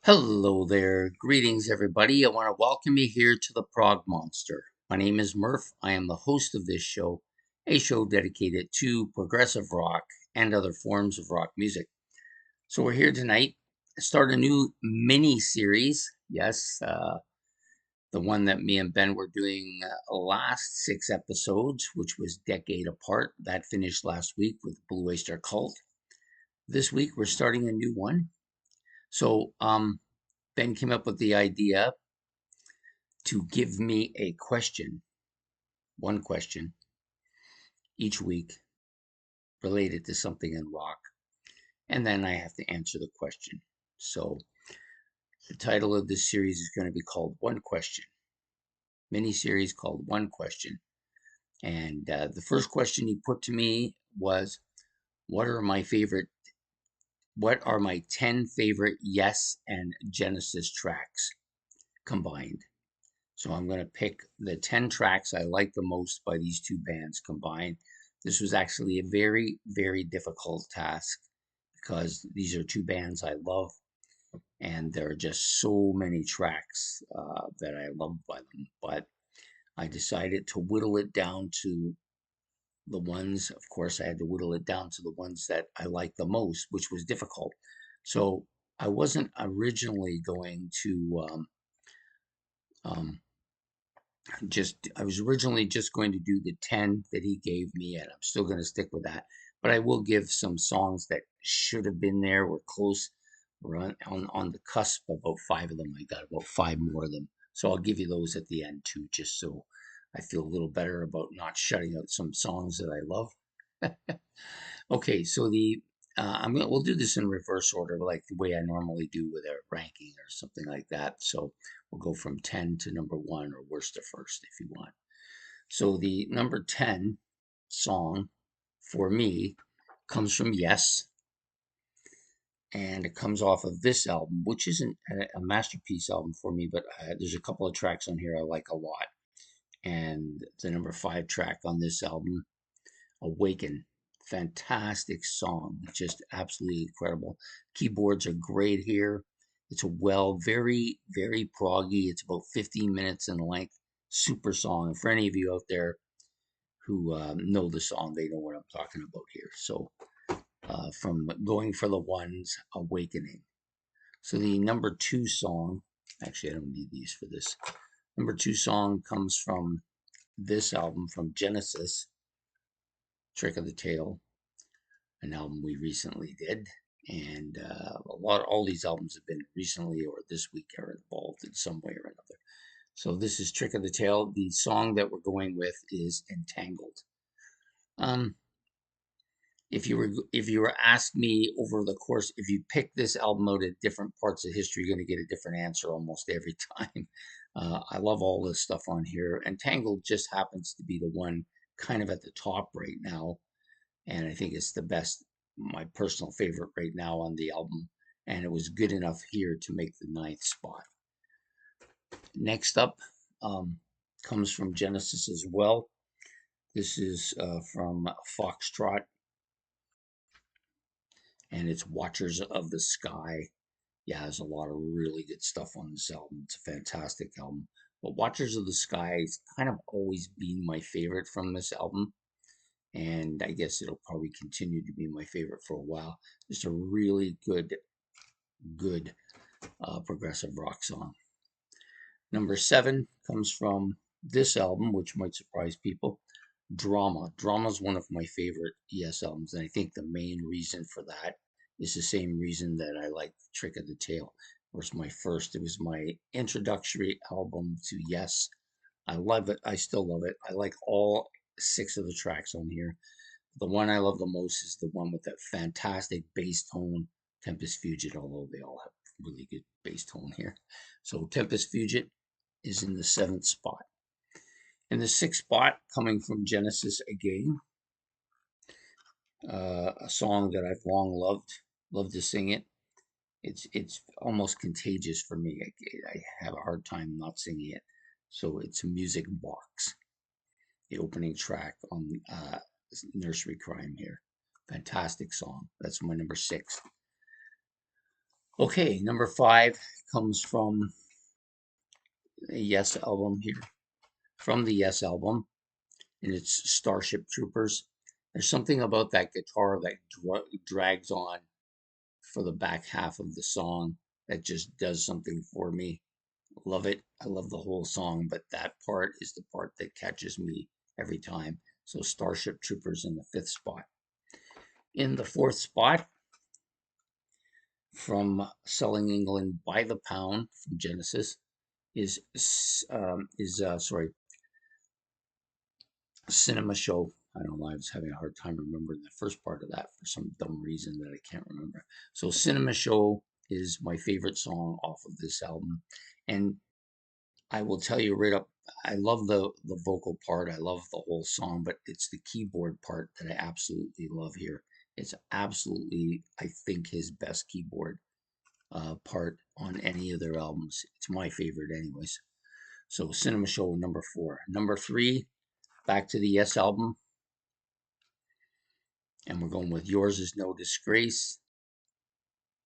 Hello there. Greetings, everybody. I want to welcome you here to the Prog Monster. My name is Murph. I am the host of this show, a show dedicated to progressive rock and other forms of rock music. So, we're here tonight to start a new mini series. Yes, the one that me and Ben were doing last 6 episodes, which was Decade Apart. That finished last week with Blue Oyster Cult. This week, we're starting a new one. So, Ben came up with the idea to give me a question, one question each week related to something in rock, and then I have to answer the question. So the title of this series is going to be called One Question, mini series called One Question. And the first question he put to me was, "What are my favorite? What are my 10 favorite Yes and Genesis tracks combined?" So I'm going to pick the 10 tracks I like the most by these two bands combined. This was actually a very, very difficult task because these are two bands I love, and there are just so many tracks that I love by them. But I decided to whittle it down to the ones, of course, I had to whittle it down to the ones that I like the most, which was difficult. So I wasn't originally going to um, I was originally just going to do the 10 that he gave me, and I'm still going to stick with that. But I will give some songs that should have been there, were close, were on the cusp. About five of them. I got about five more of them. So I'll give you those at the end too, just so I feel a little better about not shutting out some songs that I love. Okay, so we'll do this in reverse order, like the way I normally do with a ranking or something like that. So we'll go from 10 to number one, or worst to first if you want. So the number 10 song for me comes from Yes, and it comes off of this album, which isn't a masterpiece album for me, but there's a couple of tracks on here I like a lot. And the number 5 track on this album, Awaken. Fantastic song, just absolutely incredible. Keyboards are great here. It's very, very proggy. It's about 15 minutes in length. Super song. For any of you out there who know the song, they know what I'm talking about here. So, from Going for the Ones, Awakening. So, the number 2 song, actually, I don't need these for this. Number 2 song comes from this album from Genesis, Trick of the Tail, an album we recently did. And all these albums have been recently or this week are involved in some way or another. So this is Trick of the Tail. The song that we're going with is Entangled. Um, if you were asked me over the course, if you pick this album out at different parts of history, you're going to get a different answer almost every time. I love all this stuff on here. Entangled just happens to be the one kind of at the top right now, and I think it's the best, my personal favorite right now on the album, and it was good enough here to make the ninth spot. Next up comes from Genesis as well. This is from Foxtrot, and it's Watchers of the Sky. Yeah, there's a lot of really good stuff on this album. It's a fantastic album. But Watchers of the Sky has kind of always been my favorite from this album, and I guess it'll probably continue to be my favorite for a while. Just a really good progressive rock song. Number 7 comes from this album, which might surprise people. Drama. Drama is one of my favorite ES albums, and I think the main reason for that is the same reason that I like Trick of the Tail. It was my introductory album to Yes. I love it. I still love it. I like all 6 of the tracks on here. The one I love the most is the one with that fantastic bass tone, Tempest Fugit, although they all have really good bass tone here. So Tempest Fugit is in the 7th spot. In the 6th spot, coming from Genesis again, a song that I've long loved to sing it. It's almost contagious for me. I have a hard time not singing it. So it's Music Box, the opening track on Nursery Crime here. Fantastic song. That's my number 6. Okay, number 5 comes from a Yes album here. From the Yes album, and it's Starship Troopers. There's something about that guitar that drags on for the back half of the song that just does something for me. Love it. I love the whole song, but that part is the part that catches me every time. So Starship Troopers in the 5th spot. In the 4th spot, from Selling England by the Pound from Genesis, is Cinema Show. I don't know why I was having a hard time remembering the first part of that for some dumb reason that I can't remember. So Cinema Show is my favorite song off of this album. And I will tell you right up, I love the vocal part. I love the whole song, but it's the keyboard part that I absolutely love here. It's absolutely, I think, his best keyboard part on any of their albums. It's my favorite, anyways. So Cinema Show number 4. Number 3, back to the Yes album, and we're going with Yours Is No Disgrace.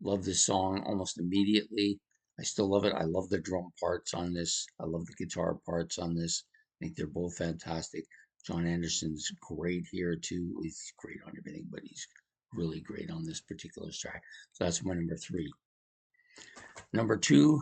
Love this song almost immediately. I still love it. I love the drum parts on this. I love the guitar parts on this. I think they're both fantastic. John Anderson's great here too. He's great on everything, but he's really great on this particular track. So that's my number 3. Number 2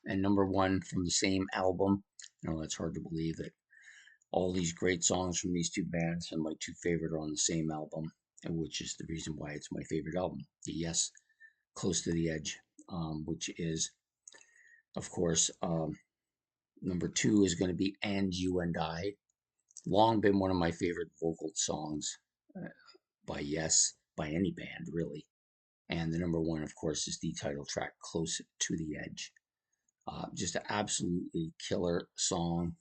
and number 1 from the same album. I know that's hard to believe that all these great songs from these two bands and my two favorite are on the same album, which is the reason why it's my favorite album. The Yes, Close to the Edge, which is, of course, number 2 is going to be And You and I. Long been one of my favorite vocal songs by Yes, by any band, really. And the number 1, of course, is the title track, Close to the Edge. Just an absolutely killer song.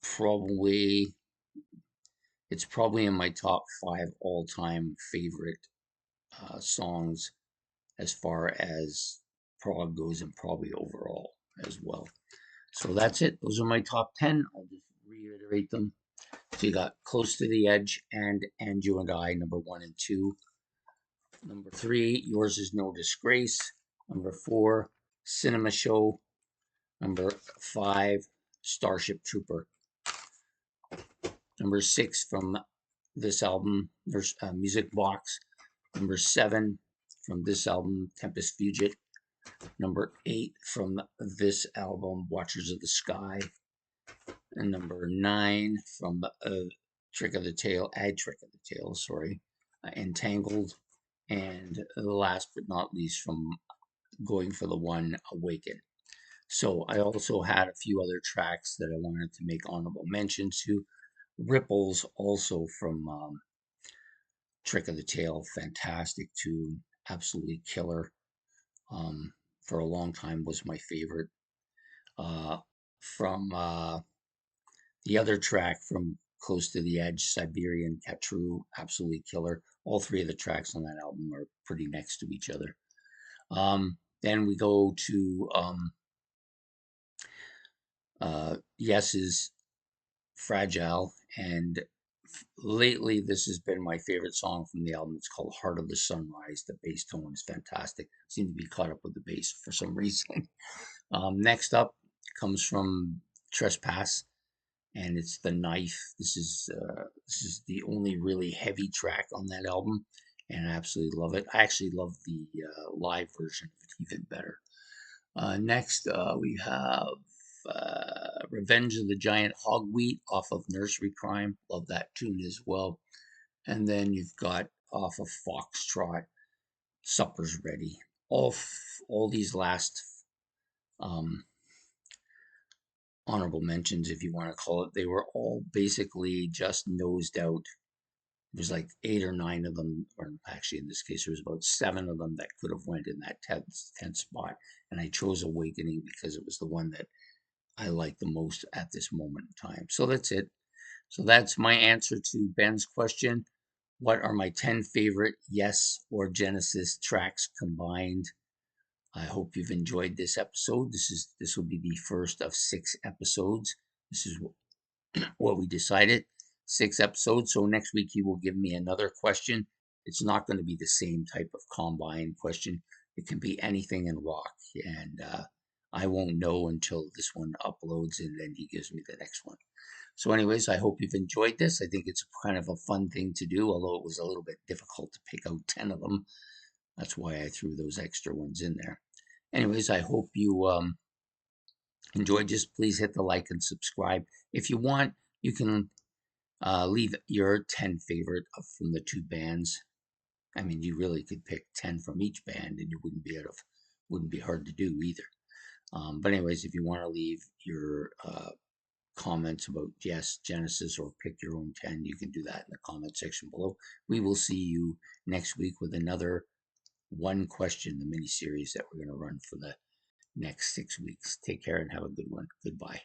Probably, it's probably in my top 5 all time favorite songs as far as prog goes, and probably overall as well. So that's it. Those are my top 10. I'll just reiterate them. So you got Close to the Edge and You and I, number 1 and 2. Number 3, Yours Is No Disgrace. Number 4, Cinema Show. Number 5, Starship Trooper. Number 6 from this album, there's Music Box. Number 7 from this album, Tempest Fugit. Number 8 from this album, Watchers of the Sky. And number 9 from Trick of the Tail, Entangled. And last but not least, from Going for the One, Awaken. So I also had a few other tracks that I wanted to make honorable mention to. Ripples, also from Trick of the Tail, fantastic tune, absolutely killer. For a long time was my favorite. From the other track from Close to the Edge, Siberian Katru, absolutely killer. All 3 of the tracks on that album are pretty next to each other. Then we go to Yes's Fragile, and lately this has been my favorite song from the album. It's called Heart of the Sunrise. The bass tone is fantastic. I seem to be caught up with the bass for some reason. Next up comes from Trespass, and it's The Knife. This is the only really heavy track on that album, and I absolutely love it. I actually love the live version of it even better. Next, we have Revenge of the Giant Hogweed off of Nursery Crime. Love that tune as well. And then you've got off of Foxtrot, Supper's Ready. All these last um, honorable mentions, if you want to call it, they were all basically just nosed out. There's like 8 or 9 of them, or actually in this case, there was about 7 of them that could have went in that 10th spot. And I chose Awakening because it was the one that I like the most at this moment in time. So that's it. So that's my answer to Ben's question. What are my 10 favorite Yes or Genesis tracks combined? I hope you've enjoyed this episode. This will be the first of 6 episodes. This is what we decided. 6 episodes. So next week he will give me another question. It's not going to be the same type of combine question. It can be anything in rock, and I won't know until this one uploads and then he gives me the next one. So anyways, I hope you've enjoyed this. I think it's kind of a fun thing to do, although it was a little bit difficult to pick out 10 of them. That's why I threw those extra ones in there. Anyways, I hope you enjoyed. Just please hit the like and subscribe. If you want, you can leave your 10 favorite from the two bands. I mean, you really could pick 10 from each band and you wouldn't be hard to do either. But anyways, if you want to leave your comments about Genesis or pick your own 10, you can do that in the comment section below. We will see you next week with another one question, the mini series that we're going to run for the next 6 weeks. Take care and have a good one. Goodbye.